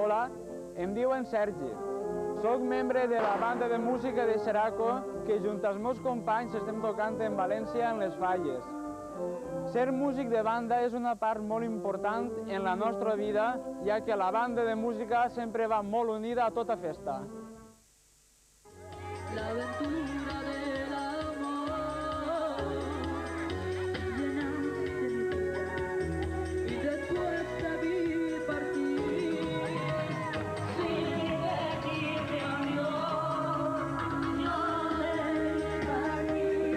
Hola, em diuen Sergi. Soc membre de la banda de música de Xeraco que junt als meus companys estem tocant en València en les falles. Ser músic de banda és una part molt important en la nostra vida, ja que la banda de música sempre va molt unida a tota festa. L'aventura del amor y después te vi partir sin decirme adiós. Yo dejé partir.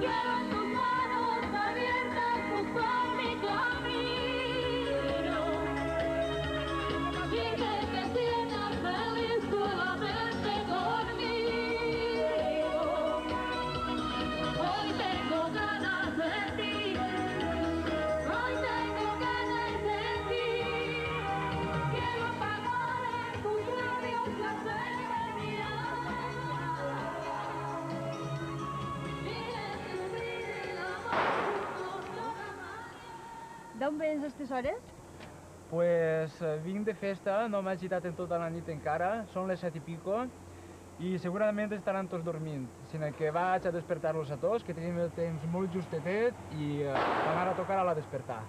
Quiero tus manos abiertas cruzar mi camino y que te sientas feliz solamente conmigo. Hoy tengo ganas de ti, hoy tengo ganas de ti. Quiero apagar en tus labios la sed de mi alma y descubrir el amor juntos toda mañana. D'on vens a aquestes hores? Pues vinc de festa, no m'he agitat en tota la nit encara, són les 7 i pico, i segurament estaran tots dormint, sinó que vaig a despertar-los a tots, que tenim el temps molt justetet, i anar a tocar a la despertar.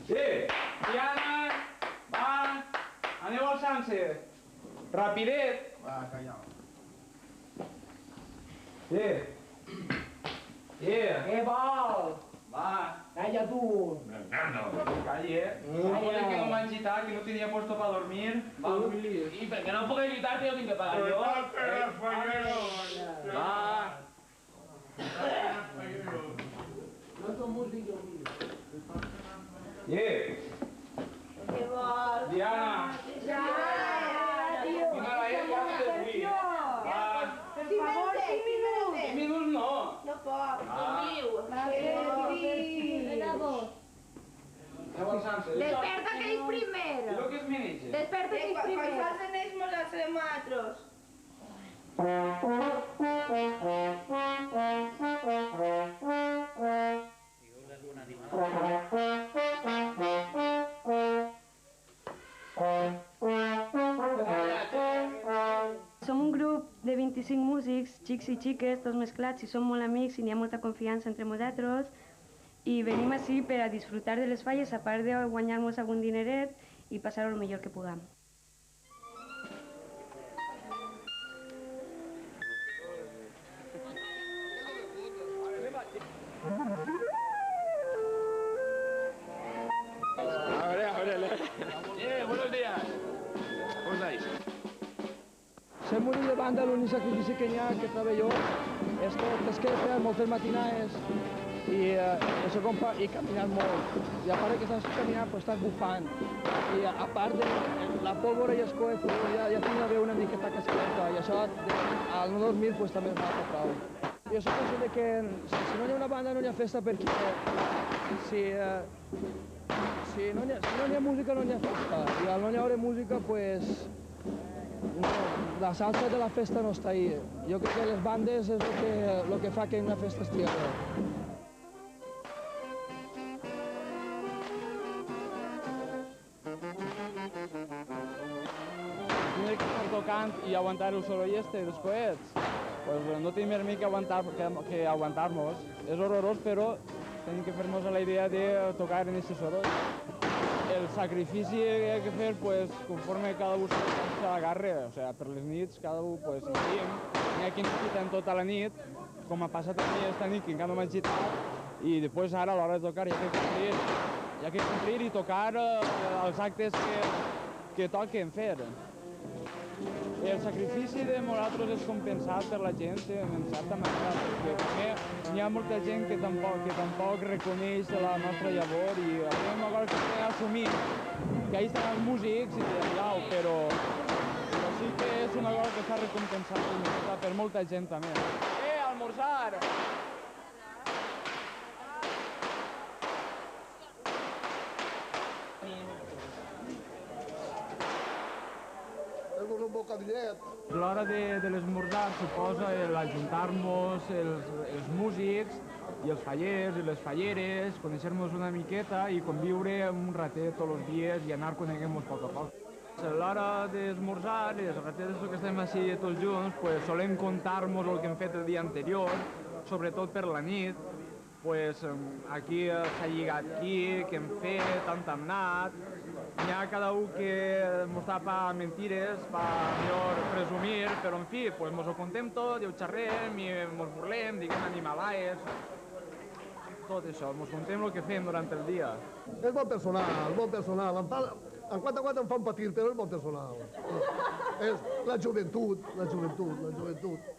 Sí! Diana! Va! Aneu al Sanse! Rapidet! Va, calla. Sí! Sí! Què vol? Va! Calla tu. Calli, Joder, que no m'ha agitat, que no tenia puesto para dormir. Va, Willy. I per què no puc agitar-te, jo tinc que pagar jo? Va! No som músics, jo vull. Sí! Què vols? Diana! Ja, tio. Vinga, la ja de avui. Va! Per favor, 5 minuts. 5 minuts no! No pot. Ah. Vinga, vos. Aneu al Sanse. Desperta que ells primer. I lo que es menege? Desperta que ells primer. Quan falten ells, mos alçarem nosaltres. Som un grup de 25 músics, xics i xiques, tots mesclats, i som molt amics i n'hi ha molta confiança entre nosaltres. I venim així per a disfrutar de les falles, a part de guanyar-nos algun dineret i passar-ho el millor que puguem. Buenos días. ¿Cómo estáis? Ser músic de banda, l'únic sacrifici que n'hi ha, que trobo jo, és que fer moltes matinades i caminar molt. I a part que estàs caminant, pues, estàs bufant. I a part de la pólvora i els coets, ja tinc la veu una miqueta cascaleta, i això, al no dormir, pues, també es mata prou. Jo soc conscient que si no hi ha una banda no hi ha festa, perquè si no hi ha música no hi ha festa. I al no hi haure música, pues, no, la salsa de la festa no està ahí. Jo crec que les bandes és el que fa que una festa estigui bé. Tindré que estar tocant i aguantar el soroll este després. Pues no tenim més que aguantar-nos. És horrorós, però tenim que fer-nos a la idea de tocar en aquest soroll. El sacrifici que hay que fer, pues, conforme cada un se l'agarre, o sea, per les nits cada un, pues, hi ha qui ens quiten tota la nit, com ha passat a mi esta nit, que encara no m'ha agitat, i després ara a l'hora de tocar hi ha que complir i tocar els actes que toquen fer. El sacrifici de nosaltres és compensat per la gent en certa manera, perquè també hi ha molta gent que tampoc reconeix la nostra llavor i és una cosa que s'ha d'assumir, que ahí estan els músics i però sí que és una cosa que s'ha recompensat per molta gent també. Almorzar! Tengo un boca bocadillet. L'hora de l'esmorzar suposa l'ajuntar-nos els músics i els fallers i les falleres, conèixer-nos una miqueta i conviure un ratet tots els dies i anar coneguent-nos a poc a poc. A l'hora d'esmorzar, les ratetes que estem així tots junts, pues, solem contar-nos el que hem fet el dia anterior, sobretot per la nit. Pues, aquí s'ha lligat aquí, què hem fet, on hem anat. N'hi ha cada un que mos tapa mentires, pa millor presumir, però en fi, pues, mos ho contem tot i ho xerrem i mos burlem, diguem animalaies. Tot això, mos contem el que fem durant el dia. És molt personal, molt personal. En quant a quant em fan patir, però és molt personal. És la joventut, la joventut, la joventut.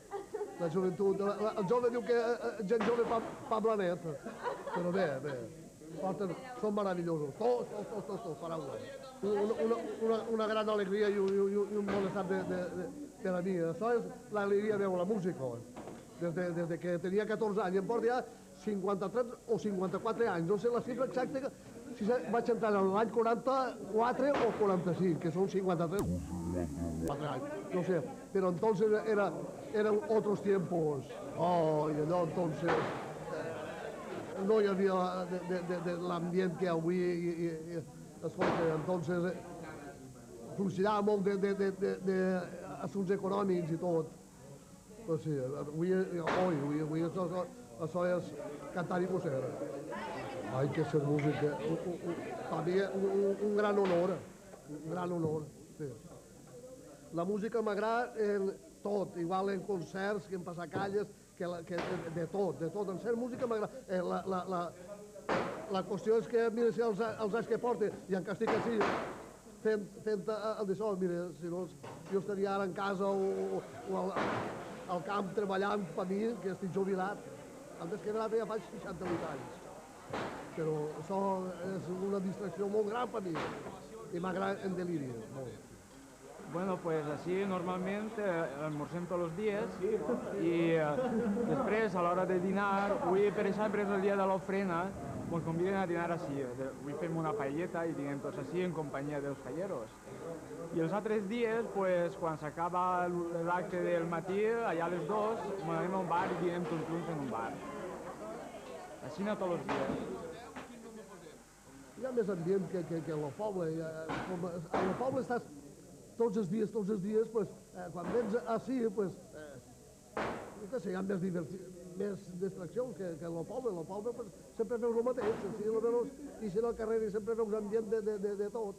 La joventut. El jove diu que gent jove fa blanet. Però bé, bé. Són meravellosos. Tots, paraules. Una gran alegria i un bon estat per a mi. Això és l'alegria de la música. Des que tenia 14 anys, em porta ja 53 o 54 anys. No sé la xifra exacta, si vaig entrar en l'any 44 o 45, que són 53 anys. No sé, però entonces eran otros tiempos. Oh, y no, entonces no hi havia l'ambient que avui escolta, entonces fluixirà molt d'assumptes econòmics i tot. Pues sí, avui això és cantar i coser. Ai, que ser música. També un gran honor, un gran honor. Sí. La música m'agrada tot, igual en concerts, que en passacalles, de tot. En ser música m'agrada. La qüestió és que, mira, si els anys que porta, i en castic així, fent el d'això, mira, si no, jo estaria ara en casa o al camp treballant per mi, que estic jubilat. Antes que ja faig 68 anys. Però això és una distracció molt gran per mi i m'agrada en deliri, molt. Bueno, pues así normalment almorcem tots els dies i després, a l'hora de dinar, avui, per exemple, és el dia de l'ofrena, ens conviden a dinar així. Avui fem una paelleta i dinem tots així en companyia dels falleros. I els altres dies, pues, quan s'acaba l'acte del matí, allà a les 2, anem a un bar i dinem tots junts en un bar. Així no tots els dies. Hi ha més ambient que al poble. Al poble estàs tots els dies, pues, quan vens així, pues, no sé, hi ha més distraccions que al poble. Al poble, pues, sempre veus el mateix, i si no al carrer i sempre veus ambient de tot.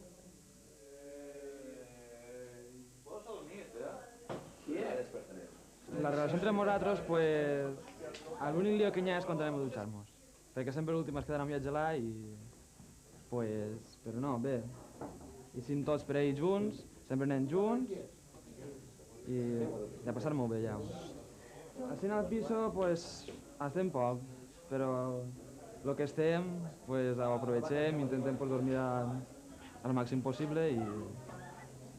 La relació entre nosaltres, pues, l'únic lío que hi ha és quan anem a dutxar-nos. Perquè sempre l'últim es queden a viatjar allà i... Pues, però no, bé. I sim tots per ells junts, sempre anem junts i a passar molt bé ja. Així al piso, pues, estem poc, però el que estem, pues, ho aprovechem, intentem pues, dormir al màxim possible i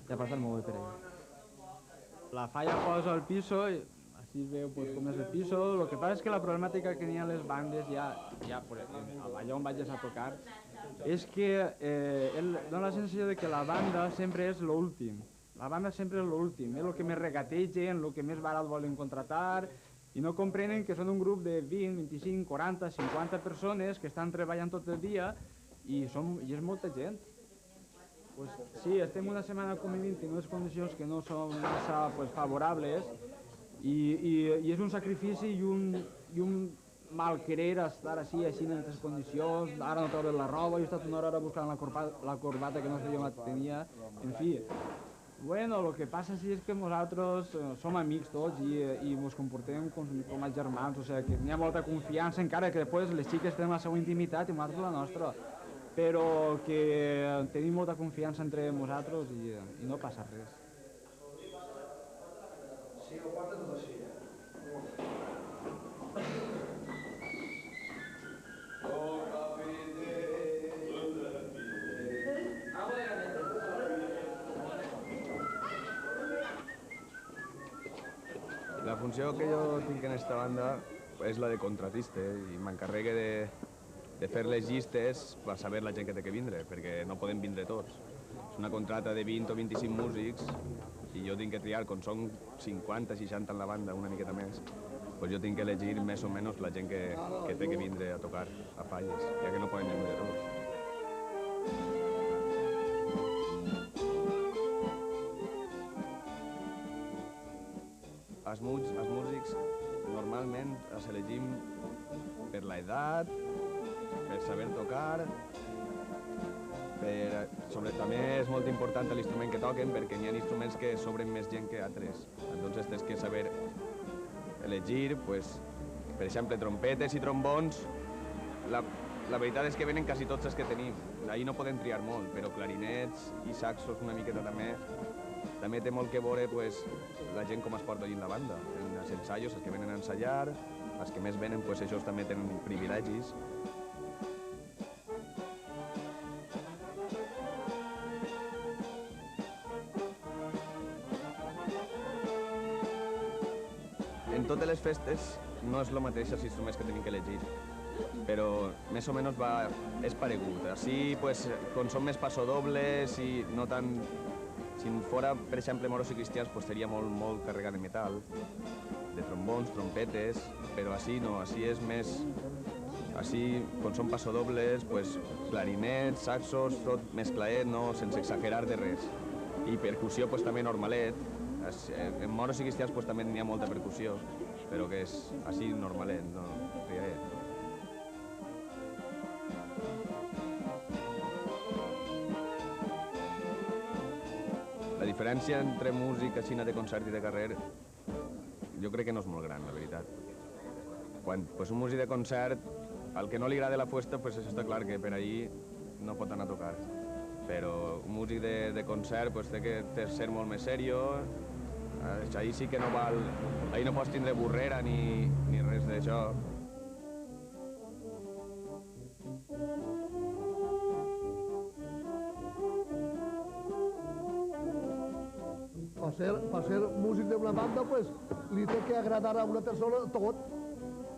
a passar molt bé per ell. La falla posa el piso i així es veu pues, com és el piso. El que passa és que la problemàtica que n'hi ha a les bandes, ja allà on vaig a tocar, és que dona la sensació de que la banda sempre és l'últim. La banda sempre és l'últim, és el que més regategen, el que més barat volen contratar, i no comprenen que són un grup de 20, 25, 40, 50 persones que estan treballant tot el dia i és molta gent. Pues, sí, estem una setmana convivint en unes condicions que no són massa pues, favorables i és un sacrifici i un mal querer estar així en aquestes condicions, ara no treure la roba, he estat una hora buscant la corbata que no sé jo la tenia, en fi. Bueno, el que passa sí és que nosaltres som amics tots i ens comportem com a germans, o sigui que n'hi ha molta confiança, encara que després les xiques tenen la seva intimitat i nosaltres la nostra, però que tenim molta confiança entre nosaltres i no passa res. Sí, ho porta tot així, La funció que jo tinc en esta banda és la de contratista i m'encarregue de fer les llistes per saber la gent que té que vindre, perquè no podem vindre tots. És una contrata de 20 o 25 músics i jo tinc que triar, com són 50, 60 en la banda, una miqueta més, doncs jo tinc que elegir més o menys la gent que té que vindre a tocar a Falles, ja que no poden venir de tots. Els músics normalment els elegim per l'edat, per saber tocar, també és molt important l'instrument que toquen perquè hi ha instruments que sobren més gent que altres. Entonces tens que saber elegir, per exemple, trompetes i trombons. La veritat és que venen quasi tots els que tenim. Ahir no podem triar molt, però clarinets i saxos una miqueta també. També té molt que veure la gent com es porta dins la banda. En els ensaios, els que venen a ensaiar, els que més venen, ells també tenen privilegis. En totes les festes no és el mateix els instruments que tenim que elegir, però més o menys és paregut. Així, com són més passodobles i no tant... Si fora, per exemple, moros i cristians, seria molt carregat de metal, de trombons, trompetes, però així no, així és més... Així, com són passodobles, clarinets, saxos, tot mesclaet, sense exagerar de res. I percussió també normalet. En moros i cristians també n'hi ha molta percussió, però que és així normalet, no triaet. La diferència entre música, cine de concert i de carrer, jo crec que no és molt gran, la veritat. Quan un músic de concert, al que no li agrada la festa, això està clar que per ahir no pot anar a tocar. Però un músic de concert té que ser molt més seriós, ahir sí que no val... Ahir no pots tindre burrera ni res d'això. Per ser músic d'una banda, li té que agradar a una persona tot.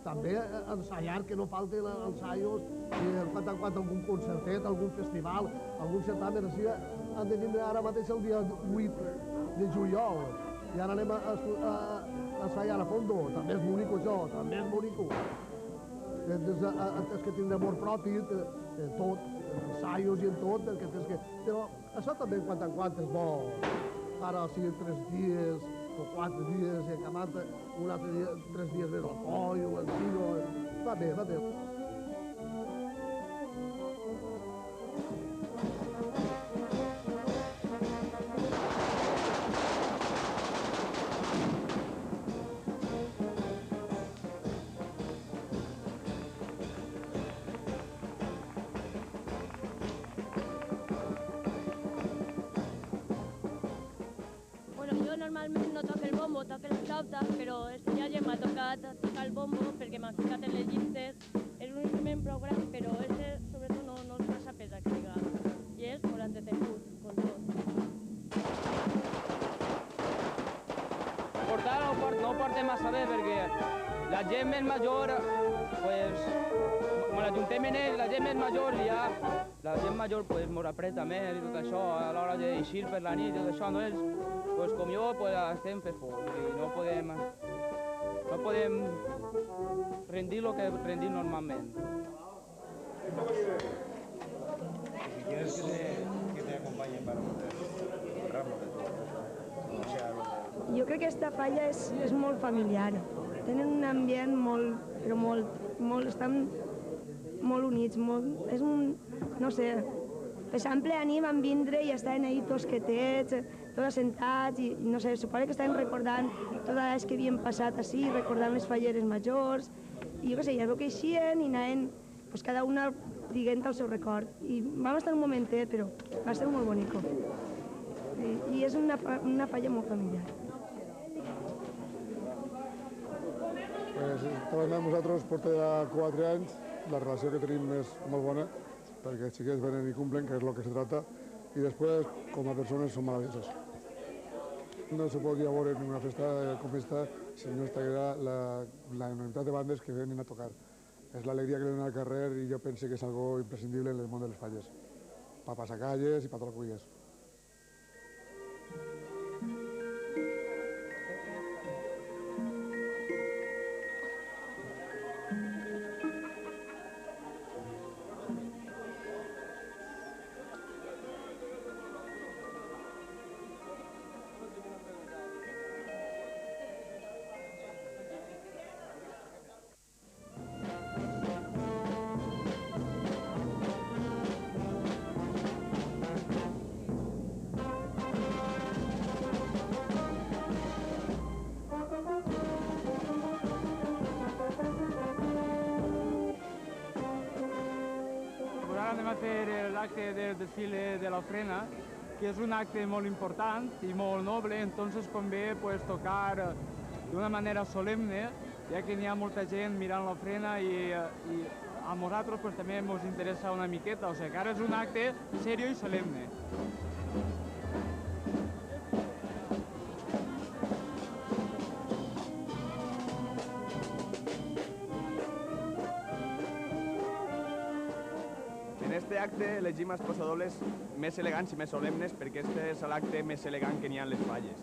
També ensaiar, que no falten ensaios, i quan en quant algun concertet, algun festival, algun certamen, així han de vindre ara mateix el dia 8 de juliol. I ara anem a ensaiar a fondo. També és bonic això, també és bonic. Tens que tindre amor propi, en tot, en ensaios i en tot, però això també en quant és bo. Ara sí, 3 dies o 4 dies i acabant un altre dia, 3 dies més al coll o al tiro. Va bé, va bé. Normalment no toco el bombo, toco la flauta, però este ja m'ha tocat tocar el bombo perquè m'ha ficat en les llistes. És un instrument prou gran, però este sobretot no és massa pesat, que diga. I és molt entretengut, com tot. Portar no ho portem massa bé perquè la gent més major, quan ajuntem en ells, la gent més major ja, la gent major mos apreta més i tot això, a l'hora d'eixir per la nit i tot això, no és... com jo, estem per fort i no podem rendir el que rendim normalment. Si quieres que te acompañen para honrarlo de todo, o sea, Jo crec que aquesta falla és molt familiar. Tenen un ambient estan molt units, és un, no sé, per exemple, ahir van vindre i estaven ahí tots quietets, tots assentats, i no sé, suposo que estaven recordant tot el que havien passat així, recordant les falleres majors, i jo què sé, ja veu que eixien i anaven, cada una dient el seu record. I vam estar un momentet, però va ser molt bonic. I és una falla molt familiar. Treballem amb nosaltres porta ja 4 anys, la relació que tenim és molt bona, perquè els xiquets venen i cumplen, que és el que se trata, i després, com a persones, són meravellosos. No se podria veure en una festa com esta si no estaria la enormitat de bandes que venen a tocar. És l'alegria que donen al carrer i jo penso que és algo imprescindible en el món de les falles, per passar calles i per tot el que vulguis. fer l'acte del desfile de l'ofrena, que és un acte molt important i molt noble, entonces convé pues, tocar d'una manera solemne, ja que n'hi ha molta gent mirant l'ofrena i a nosaltres pues, també ens interessa una miqueta, o sigui que ara és un acte seriós i solemne. En este acte elegim els passadobles més elegants i més solemnes perquè este és l'acte més elegant que n'hi ha en les falles.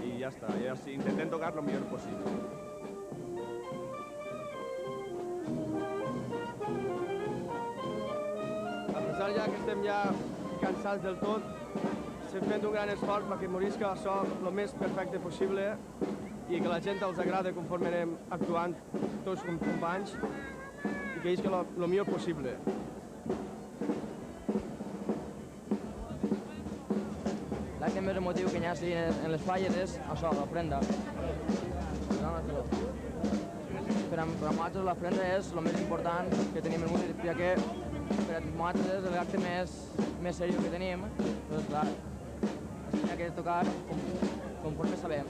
I ja està, intentem tocar el millor possible. A pesar ja que estem ja cansats del tot, estem fent un gran esforç perquè morisca això el més perfecte possible i que la gent els agrada conforme anem actuant tots com companys i que isca el millor possible. L'acte més emotiu que hi ha en les falles és això, l'ofrenda. Per a nosaltres l'ofrenda és el més important que tenim en música, ja que per a nosaltres és l'acte més seriós que tenim. Doncs clar, es tenia que tocar conforme sabem.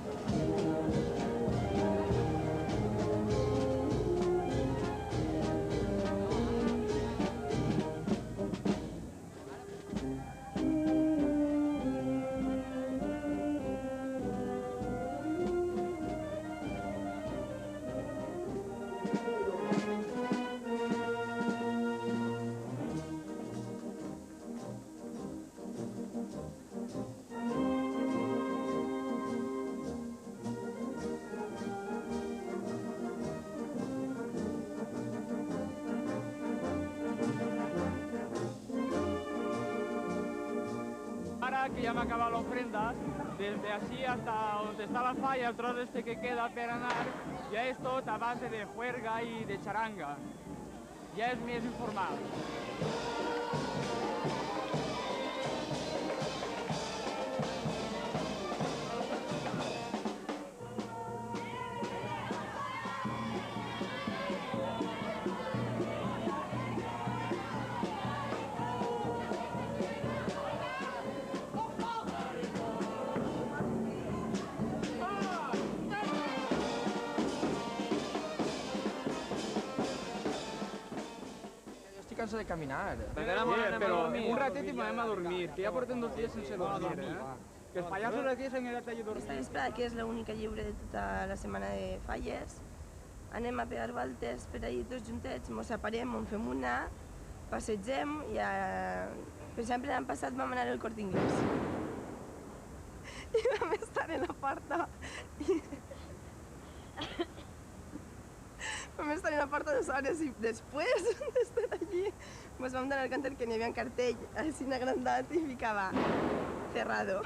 Ahora que ya me acaba la ofrenda, desde así hasta donde está la falla, el trozo este que queda per anar, ya es tot a base de juerga y de charanga. Ya es més informal. Cansa de caminar. Però un ratet i anem a dormir, que ja portem 2 dies sense dormir, Que els pallassos aquí s'han quedat allà a dormir. Esta vesprada, que és l'única lliure de tota la setmana de falles, anem a pegar voltes per ahir tots juntets, mos separem, en fem una, passegem i, per exemple, l'any passat vam anar al Corte Inglés. I vam estar en la porta vam estar en la porta 2 hores i després d'estar allí ens vam donar compte que n'hi havia un cartell així agrandat i ficava cerrado.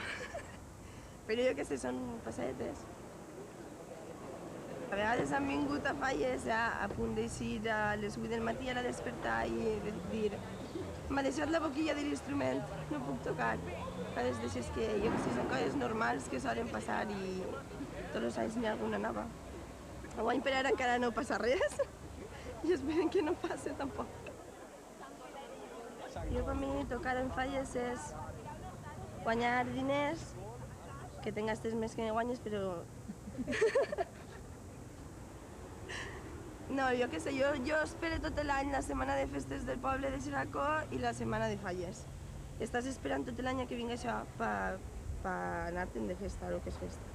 Però jo què sé, són passadetes. A vegades han vingut a falles a punt d'eixir a les 8 del matí a la despertar i dir m'ha deixat la boquilla de l'instrument, no puc tocar. Coses d'aixes que jo que sé, són coses normals que solen passar i tots els anys n'hi ha alguna nova. Guany per ara encara no passa res i esperen que no passi tampoc. Jo per mi tocar en falles és guanyar diners, que te gastes més que guanyes, però... No, jo què sé, jo espero tot l'any la setmana de festes del poble de Xeraco i la setmana de falles. Estàs esperant tot l'any que vingui això per anar-te'n de festa, el que és festa.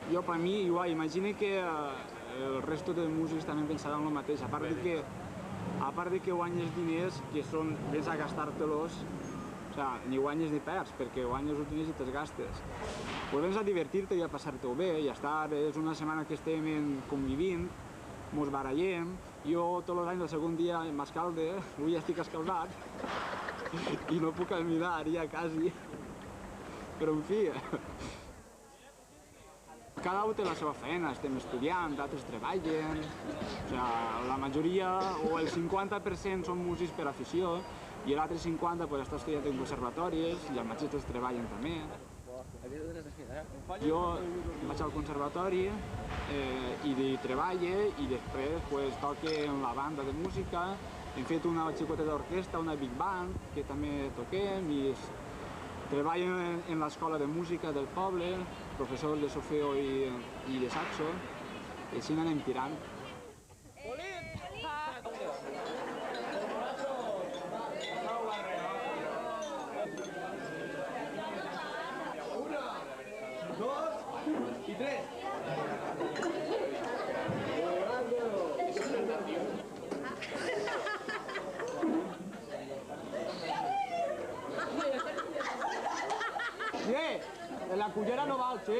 Jo, per mi, igual, imagina que el resto de músics també pensaran el mateix. A part de que guanyes diners, que són vés a gastar-te-los, o sigui, ni guanyes ni perds, perquè guanyes els diners i te'ls gastes. Pues vens a divertir-te i a passar-te-ho bé, i estar, és una setmana que estem convivint, mos barallem, jo tots els anys el segon dia m'escalde, avui ja estic escaldat, i no puc caminar ja quasi, però en fi, cada un té la seva feina, estem estudiant, altres treballen, o sigui, la majoria, o el 50% són músics per afició, i l'altre 50% pues, està estudiant en conservatoris, i els mateixos treballen també. Jo vaig al conservatori i treballo, i després pues, toque en la banda de música, Hem fet una xicota d'orquestra, una big band, que també toquem, i treballo en l'escola de música del poble, professor de solfeo i de saxo, i així anem tirant. I 3. La cullera no val, sí.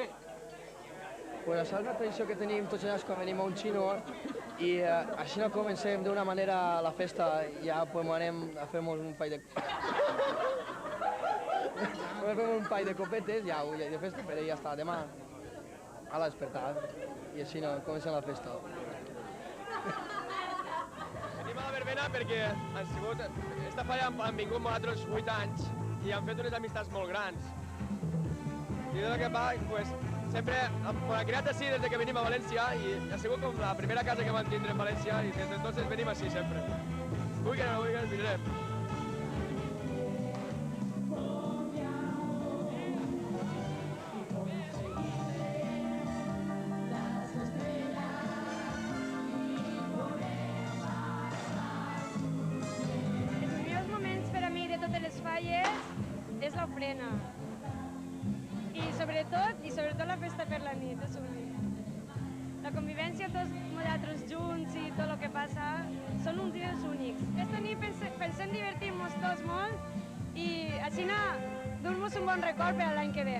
Pues això és una tradició que tenim tots els anys quan venim a un xino i així no comencem d'una manera la festa, ja pues anem a fer-nos un pall de... fem un pall de copetes, ja, de festa, però ja està, demà a la despertar i així no comencem la festa. Venim a la verbena perquè han sigut... Esta falla han vingut nosaltres 8 anys i han fet unes amistats molt grans. I del que va, pues, sempre m'ha criat així des que venim a València i ha sigut com la primera casa que vam tindre en València i des d'entonces venim així sempre. Vulgui o no vulgui, vindrem. Els millors moments per a mi de totes les falles és l'ofrena. I sobretot la festa per la nit, és únic. La convivència tots nosaltres junts i tot el que passa són uns dies únics. Aquesta nit pensem divertir-nos tots molt i així dur-nos un bon record per a l'any que ve.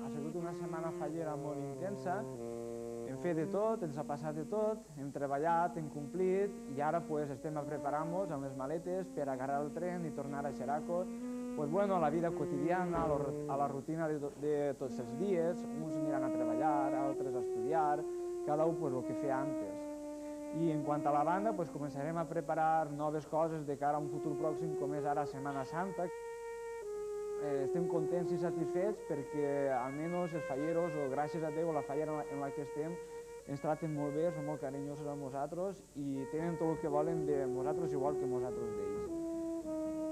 Ha sigut una setmana fallera molt intensa, hem fet de tot, ens ha passat de tot, hem treballat, hem complit i ara estem a preparar-nos amb les maletes per agarrar el tren i tornar a Xeraco. La vida quotidiana, a la rutina de tots els dies, uns aniran a treballar, altres a estudiar, cada un el que feia antes. I en quant a la banda, començarem a preparar noves coses de cara a un futur pròxim com és ara Setmana Santa. Estem contents i satisfets perquè almenys els falleros, o gràcies a Déu, la fallera en la que estem, ens traten molt bé, són molt carinyosos amb nosaltres i tenen tot el que volen de nosaltres igual que nosaltres d'ells.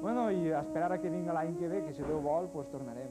I esperar a que vingui l'any que ve, que si Déu vol, tornarem.